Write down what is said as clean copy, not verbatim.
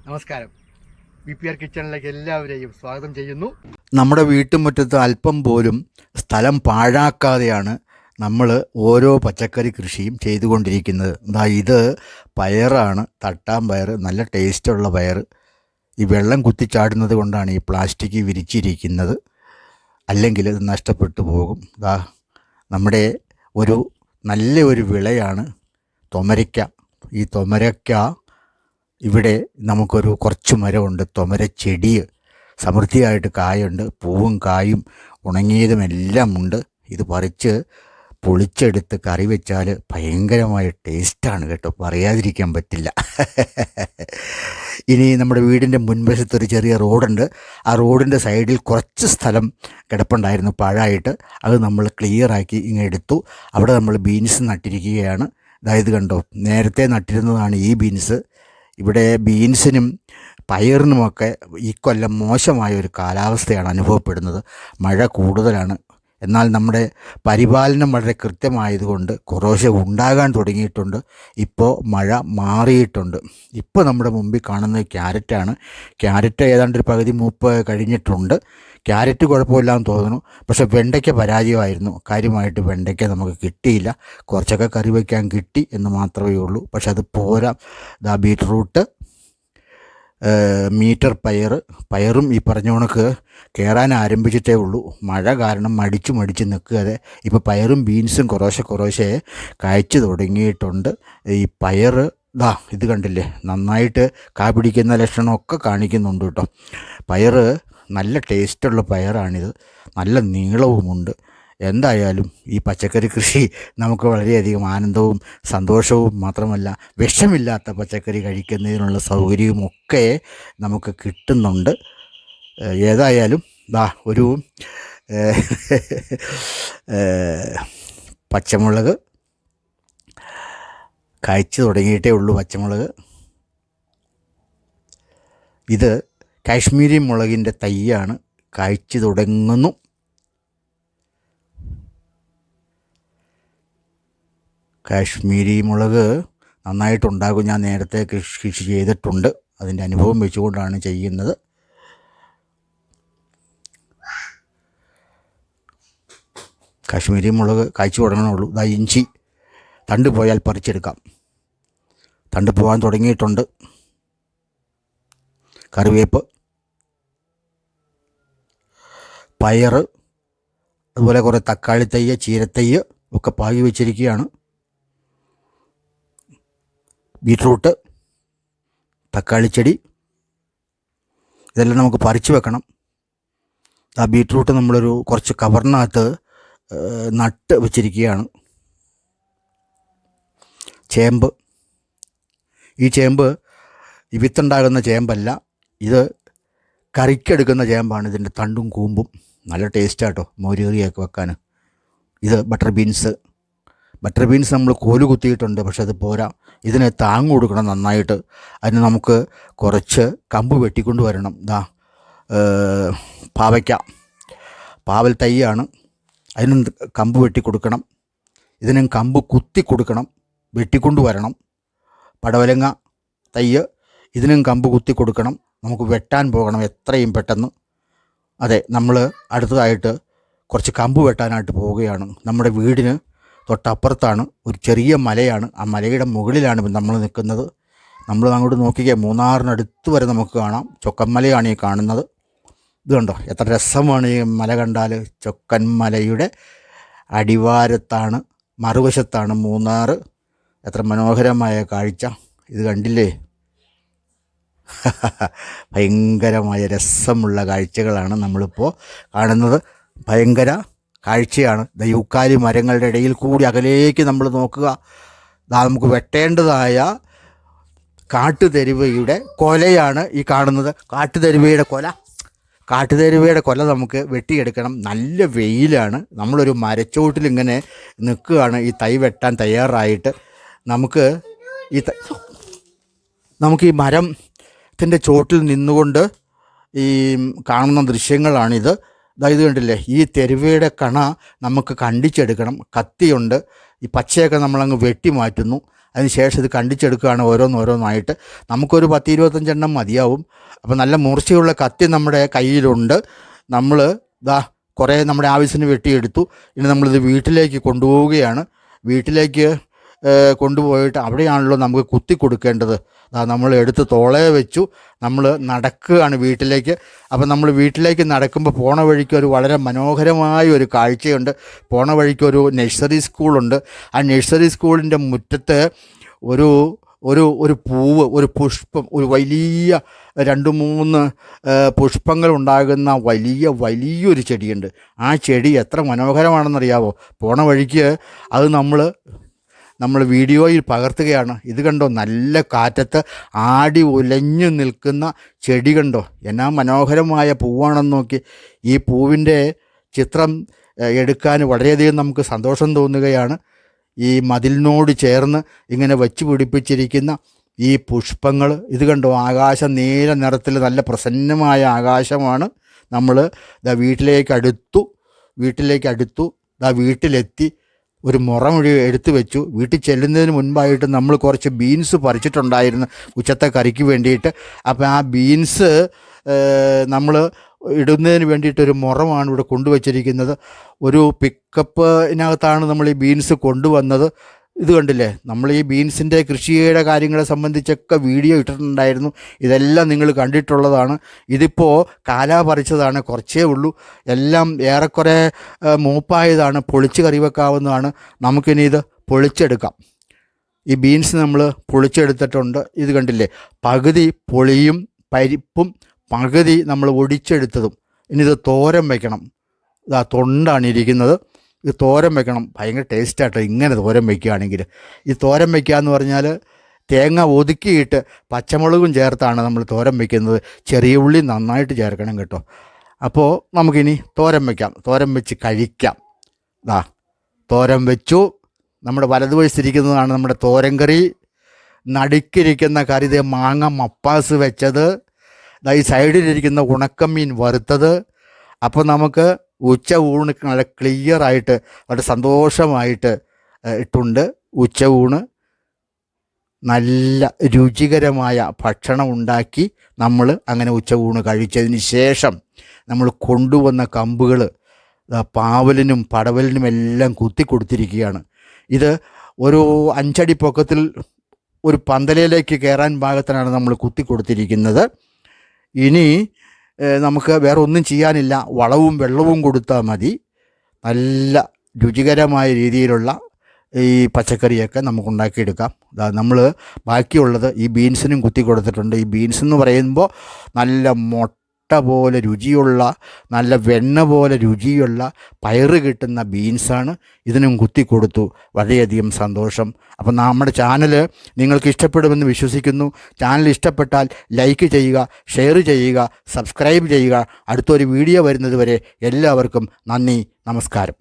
നമസ്കാരം. BPR കിച്ചണിലേക്ക് എല്ലാവരെയും സ്വാഗതം ചെയ്യുന്നു. നമ്മുടെ വീട്ടുമുറ്റത്ത് അല്പം പോലും സ്ഥലം പാഴാക്കാതെയാണ് നമ്മൾ ഓരോ പച്ചക്കറി കൃഷിയും ചെയ്തുകൊണ്ടിരിക്കുന്നത്. ഇത് പയറാണ്, തട്ടാൻ പയർ, നല്ല ടേസ്റ്റുള്ള പയർ. ഈ വെള്ളം കുത്തിച്ചാടുന്നത് കൊണ്ടാണ് ഈ പ്ലാസ്റ്റിക് വിരിച്ചിരിക്കുന്നത്, അല്ലെങ്കിൽ ഇത് നഷ്ടപ്പെട്ടു പോകും. നമ്മുടെ നല്ല ഒരു വിളയാണ് തൊമരയ്ക്ക. ഈ തൊമരയ്ക്ക ഇവിടെ നമുക്കൊരു കുറച്ച് മരമുണ്ട്. തൊമര ചെടി സമൃദ്ധിയായിട്ട് കായുണ്ട്, പൂവും കായും ഉണങ്ങിയതുമെല്ലാം ഉണ്ട്. ഇത് പറിച്ച് പൊളിച്ചെടുത്ത് കറി വെച്ചാൽ ഭയങ്കരമായ ടേസ്റ്റാണ് കേട്ടോ, പറയാതിരിക്കാൻ പറ്റില്ല. ഇനി നമ്മുടെ വീടിൻ്റെ മുൻവശത്തൊരു ചെറിയ റോഡുണ്ട്. ആ റോഡിൻ്റെ സൈഡിൽ കുറച്ച് സ്ഥലം കിടപ്പുണ്ടായിരുന്നു പാഴായിട്ട്. അത് നമ്മൾ ക്ലിയറാക്കി ഇങ്ങെടുത്തു. അവിടെ നമ്മൾ ബീൻസ് നട്ടിരിക്കുകയാണ്. അതായത് കണ്ടോ, നേരത്തെ നട്ടിരുന്നതാണ് ഈ ബീൻസ്. ഇവിടെ ബീൻസിനും പയറിനുമൊക്കെ ഈ കൊല്ലം മോശമായ ഒരു കാലാവസ്ഥയാണ് അനുഭവപ്പെടുന്നത്. മഴ കൂടുതലാണ്. എന്നാൽ നമ്മുടെ പരിപാലനം വളരെ കൃത്യമായതുകൊണ്ട് കുറേശ്ശെ ഉണ്ടാകാൻ തുടങ്ങിയിട്ടുണ്ട്. ഇപ്പോൾ മഴ മാറിയിട്ടുണ്ട്. ഇപ്പോൾ നമ്മുടെ മുമ്പിൽ കാണുന്നത് ക്യാരറ്റാണ്. ക്യാരറ്റ് ഏതാണ്ട് ഒരു പകുതി മൂപ്പ് കഴിഞ്ഞിട്ടുണ്ട്. ക്യാരറ്റ് കുഴപ്പമില്ലാന്ന് തോന്നുന്നു. പക്ഷേ വെണ്ടയ്ക്ക പരാജയമായിരുന്നു. കാര്യമായിട്ട് വെണ്ടയ്ക്ക നമുക്ക് കിട്ടിയില്ല. കുറച്ചൊക്കെ കറി വയ്ക്കാൻ കിട്ടി എന്ന് മാത്രമേ ഉള്ളൂ. പക്ഷെ അത് പോരാ. ബീറ്റ്റൂട്ട്, മീറ്റർ പയറും ഈ പറഞ്ഞ കണക്ക് കയറാൻ ആരംഭിച്ചിട്ടേ ഉള്ളൂ. മഴ കാരണം മടിച്ച് നിൽക്കാതെ ഇപ്പോൾ പയറും ബീൻസും കുറേശ്ശെ കായ്ച്ചു തുടങ്ങിയിട്ടുണ്ട്. ഈ പയർ ഇത് കണ്ടില്ലേ, നന്നായിട്ട് കാ പിടിക്കുന്ന ലക്ഷണമൊക്കെ കാണിക്കുന്നുണ്ട് കേട്ടോ. പയർ നല്ല ടേസ്റ്റുള്ള പയറാണിത്, നല്ല നീളവുമുണ്ട്. എന്തായാലും ഈ പച്ചക്കറി കൃഷി നമുക്ക് വളരെയധികം ആനന്ദവും സന്തോഷവും മാത്രമല്ല വിഷമില്ലാത്ത പച്ചക്കറി കഴിക്കുന്നതിനുള്ള സൗകര്യവുമൊക്കെ നമുക്ക് കിട്ടുന്നുണ്ട്. ഏതായാലും ഒരു പച്ചമുളക് കായ്ച്ചു തുടങ്ങിയിട്ടേ ഉള്ളൂ. പച്ചമുളക് ഇത് കാശ്മീരി മുളകിൻ്റെ തൈയാണ്, കായ്ച്ചു തുടങ്ങുന്നു. കാശ്മീരി മുളക് നന്നായിട്ടുണ്ടാകും. ഞാൻ നേരത്തെ കൃഷി ചെയ്തിട്ടുണ്ട്. അതിൻ്റെ അനുഭവം വെച്ചുകൊണ്ടാണ് ചെയ്യുന്നത്. കാശ്മീരി മുളക് കായ്ച്ചു തുടങ്ങണുള്ളൂ. ഇഞ്ചി തണ്ട് പോയാൽ പറിച്ചെടുക്കാം. തണ്ട് പോകാൻ തുടങ്ങിയിട്ടുണ്ട്. കറിവേപ്പ്, പയർ, അതുപോലെ കുറേ തക്കാളി തൈ, ചീരത്തൈ ഒക്കെ പാകി വെച്ചിരിക്കുകയാണ്. ബീറ്റ്റൂട്ട്, തക്കാളിച്ചെടി, ഇതെല്ലാം നമുക്ക് പറിച്ചു വെക്കണം. ബീറ്റ്റൂട്ട് നമ്മളൊരു കുറച്ച് കവറിനകത്ത് നട്ട് വെച്ചിരിക്കുകയാണ്. ചേമ്പ്, ഈ ചേമ്പ് ഈ വിത്തുണ്ടാകുന്ന ചേമ്പല്ല, ഇത് കറിക്കെടുക്കുന്ന ചേമ്പാണ്. ഇതിൻ്റെ തണ്ടും കൂമ്പും നല്ല ടേസ്റ്റാട്ടോ, മോരുകറിയൊക്കെ വെക്കാൻ. ഇത് ബട്ടർ ബീൻസ് നമ്മൾ കോല് കുത്തിയിട്ടുണ്ട്. പക്ഷെ അത് പോരാ, ഇതിന് താങ്ങ് കൊടുക്കണം നന്നായിട്ട്. അതിന് നമുക്ക് കുറച്ച് കമ്പ് വെട്ടിക്കൊണ്ട് വരണം. പാവൽ തൈയാണ്, അതിനും കമ്പ് വെട്ടി കൊടുക്കണം. ഇതിനും കമ്പ് കുത്തി കൊടുക്കണം, വെട്ടിക്കൊണ്ട് വരണം. പടവലങ്ങ തൈ, ഇതിനും കമ്പ് കുത്തി കൊടുക്കണം. നമുക്ക് വെട്ടാൻ പോകണം എത്രയും പെട്ടെന്ന്. അതെ, നമ്മൾ അടുത്തതായിട്ട് കുറച്ച് കമ്പ് വെട്ടാനായിട്ട് പോവുകയാണ്. നമ്മുടെ വീടിന് തൊട്ടപ്പുറത്താണ് ഒരു ചെറിയ മലയാണ്. ആ മലയുടെ മുകളിലാണ് നമ്മൾ നിൽക്കുന്നത്. നമ്മൾ അങ്ങോട്ട് നോക്കിയാൽ മൂന്നാറിനടുത്ത് വരെ നമുക്ക് കാണാം. ചൊക്കന്മലയാണ് ഈ കാണുന്നത്. ഇത് കണ്ടോ, എത്ര രസമാണ് ഈ മല കണ്ടാൽ. ചൊക്കന്മലയുടെ അടിവാരത്താണ്, മറുവശത്താണ് മൂന്നാർ. എത്ര മനോഹരമായ കാഴ്ച. ഇത് കണ്ടില്ലേ, ഭയങ്കരമായ രസമുള്ള കാഴ്ചകളാണ് നമ്മളിപ്പോൾ കാണുന്നത്. ഭയങ്കര കാഴ്ചയാണ്. യൂക്കാലി മരങ്ങളുടെ ഇടയിൽ കൂടി അകലേക്ക് നമ്മൾ നോക്കുക. നമുക്ക് വെട്ടേണ്ടതായ കാട്ടുതെരുവയുടെ കൊലയാണ് ഈ കാണുന്നത്. കാട്ടുതെരുവയുടെ കൊല നമുക്ക് വെട്ടിയെടുക്കണം. നല്ല വെയിലാണ്. നമ്മളൊരു മരച്ചോട്ടിലിങ്ങനെ നിൽക്കുകയാണ് ഈ തൈ വെട്ടാൻ തയ്യാറായിട്ട്. നമുക്ക് ഈ മരത്തിൻ്റെ ചോട്ടിൽ നിന്നുകൊണ്ട് ഈ കാണുന്ന ദൃശ്യങ്ങളാണിത്. ഇത് കണ്ടില്ലേ, ഈ തെരുവയുടെ കണ നമുക്ക് കണ്ടിച്ചെടുക്കണം. കത്തിയുണ്ട്. ഈ പച്ചയൊക്കെ നമ്മളങ്ങ് വെട്ടി മാറ്റുന്നു. അതിന് ശേഷം ഇത് കണ്ടിച്ചെടുക്കുകയാണ് ഓരോന്നോരോന്നായിട്ട്. നമുക്കൊരു 10-25 എണ്ണം മതിയാവും. അപ്പോൾ നല്ല മൂർച്ചയുള്ള കത്തി നമ്മുടെ കയ്യിലുണ്ട്. നമ്മൾ കുറേ നമ്മുടെ ആവശ്യത്തിന് വെട്ടിയെടുത്തു. ഇനി നമ്മളിത് വീട്ടിലേക്ക് കൊണ്ടുപോവുകയാണ്. വീട്ടിലേക്ക് കൊണ്ടുപോയിട്ട് അവിടെയാണല്ലോ നമുക്ക് കുത്തി കൊടുക്കേണ്ടത്. നമ്മൾ എടുത്ത് തോളേ വെച്ചു നമ്മൾ നടക്കുകയാണ് വീട്ടിലേക്ക്. അപ്പം നമ്മൾ വീട്ടിലേക്ക് നടക്കുമ്പോൾ പോണ വഴിക്ക് ഒരു വളരെ മനോഹരമായ ഒരു കാഴ്ചയുണ്ട്. പോണ വഴിക്ക് ഒരു നഴ്സറി സ്കൂളുണ്ട്. ആ നഴ്സറി സ്കൂളിൻ്റെ മുറ്റത്ത് ഒരു ഒരു ഒരു പൂവ്, ഒരു പുഷ്പം, ഒരു വലിയ 2-3 പുഷ്പങ്ങൾ ഉണ്ടാകുന്ന വലിയൊരു ചെടിയുണ്ട്. ആ ചെടി എത്ര മനോഹരമാണെന്നറിയാവോ? പോണ വഴിക്ക് അത് നമ്മൾ വീഡിയോയിൽ പകർത്തുകയാണ്. ഇത് കണ്ടോ, നല്ല കാറ്റത്ത് ആടി ഉലഞ്ഞു നിൽക്കുന്ന ചെടി കണ്ടോ, എന്നാ മനോഹരമായ പൂവാണെന്ന് നോക്കി. ഈ പൂവിൻ്റെ ചിത്രം എടുക്കാൻ വളരെയധികം നമുക്ക് സന്തോഷം തോന്നുകയാണ്. ഈ മതിലിനോട് ചേർന്ന് ഇങ്ങനെ വച്ച് പിടിപ്പിച്ചിരിക്കുന്ന ഈ പുഷ്പങ്ങൾ ഇത് കണ്ടോ, ആകാശം നീല നിറത്തിൽ നല്ല പ്രസന്നമായ ആകാശമാണ്. നമ്മൾ വീട്ടിലേക്ക് അടുത്തു വീട്ടിലെത്തി ഒരു മുറമൊഴി എടുത്തു വെച്ചു. വീട്ടിൽ ചെല്ലുന്നതിന് മുൻപായിട്ട് നമ്മൾ കുറച്ച് ബീൻസ് പറിച്ചിട്ടുണ്ടായിരുന്നു ഉച്ചത്തെ കറിക്ക് വേണ്ടിയിട്ട്. അപ്പോൾ ആ ബീൻസ് നമ്മൾ ഇടുന്നതിന് വേണ്ടിയിട്ടൊരു മുറമാണ് ഇവിടെ കൊണ്ടുവച്ചിരിക്കുന്നത്. ഒരു പിക്കപ്പിനകത്താണ് നമ്മൾ ഈ ബീൻസ് കൊണ്ടുവന്നത്. ഇത് കണ്ടില്ലേ, നമ്മൾ ഈ ബീൻസിൻ്റെ കൃഷിയുടെ കാര്യങ്ങളെ സംബന്ധിച്ചൊക്കെ വീഡിയോ ഇട്ടിട്ടുണ്ടായിരുന്നു. ഇതെല്ലാം നിങ്ങൾ കണ്ടിട്ടുള്ളതാണ്. ഇതിപ്പോൾ കാലാ പറിച്ചതാണ്, കുറച്ചേ ഉള്ളൂ. എല്ലാം ഏറെക്കുറെ മൂപ്പായതാണ്, പൊളിച്ച് കറി വെക്കാവുന്നതാണ്. നമുക്കിനി ഇത് പൊളിച്ചെടുക്കാം. ഈ ബീൻസ് നമ്മൾ പൊളിച്ചെടുത്തിട്ടുണ്ട്. ഇത് കണ്ടില്ലേ, പകുതി പൊളിയും പരിപ്പും പകുതി നമ്മൾ ഒടിച്ചെടുത്തതും. ഇനി ഇത് തോരൻ വയ്ക്കണം. തൊണ്ടാണ് ഇരിക്കുന്നത്. ഇത് തോരൻ വയ്ക്കണം. ഭയങ്കര ടേസ്റ്റാട്ടോ ഇങ്ങനെ തോരൻ വയ്ക്കുകയാണെങ്കിൽ. ഈ തോരൻ വയ്ക്കുക എന്ന് പറഞ്ഞാൽ തേങ്ങ ഒതുക്കിയിട്ട് പച്ചമുളകും ചേർത്താണ് നമ്മൾ തോരൻ വയ്ക്കുന്നത്. ചെറിയ ഉള്ളി നന്നായിട്ട് ചേർക്കണം കേട്ടോ. അപ്പോൾ നമുക്കിനി തോരൻ വയ്ക്കാം. തോരൻ വെച്ച് കഴിക്കാം. തോരൻ വെച്ചു. നമ്മുടെ വലതുവശത്തിരിക്കുന്നതാണ് നമ്മുടെ തോരൻ കറി. നടുക്കിരിക്കുന്ന കറി മാങ്ങ മപ്പാസ് വെച്ചത്. ഈ സൈഡിലിരിക്കുന്ന ഉണക്കമീൻ വറുത്തത്. അപ്പോൾ നമുക്ക് ഉച്ച ഊണ് നല്ല ക്ലിയറായിട്ട് വളരെ സന്തോഷമായിട്ട് ഇട്ടുണ്ട്. ഉച്ച ഊണ് നല്ല രുചികരമായ ഭക്ഷണം ഉണ്ടാക്കി നമ്മൾ അങ്ങനെ ഉച്ച ഊണ് കഴിച്ചതിന് ശേഷം നമ്മൾ കൊണ്ടുവന്ന കമ്പുകൾ പാവലിനും പടവലിനും എല്ലാം കുത്തി കൊടുത്തിരിക്കുകയാണ്. ഇത് ഒരു 5 അടി പൊക്കത്തിൽ ഒരു പന്തലയിലേക്ക് കയറാൻ പാകത്തിനാണ് നമ്മൾ കുത്തി കൊടുത്തിരിക്കുന്നത്. ഇനി നമുക്ക് വേറെ ഒന്നും ചെയ്യാനില്ല. വളവും വെള്ളവും കൊടുത്താൽ മതി. നല്ല രുചികരമായ രീതിയിലുള്ള ഈ പച്ചക്കറിയൊക്കെ നമുക്ക് ഉണ്ടാക്കിയെടുക്കാം. നമ്മൾ ബാക്കിയുള്ളത് ഈ ബീൻസിനും കുത്തി കൊടുത്തിട്ടുണ്ട്. ഈ ബീൻസ് എന്ന് പറയുമ്പോൾ നല്ല മുട്ട പോലെ രുചിയുള്ള, നല്ല വെണ്ണ പോലെ രുചിയുള്ള പയറ് കിട്ടുന്ന ബീൻസാണ്. ഇതിനും കുത്തി കൊടുത്തു. വളരെയധികം സന്തോഷം. അപ്പം നമ്മുടെ ചാനൽ നിങ്ങൾക്ക് ഇഷ്ടപ്പെടുമെന്ന് വിശ്വസിക്കുന്നു. ചാനൽ ഇഷ്ടപ്പെട്ടാൽ ലൈക്ക് ചെയ്യുക, ഷെയർ ചെയ്യുക, സബ്സ്ക്രൈബ് ചെയ്യുക. അടുത്തൊരു വീഡിയോ വരുന്നത് വരെ എല്ലാവർക്കും നന്ദി, നമസ്കാരം.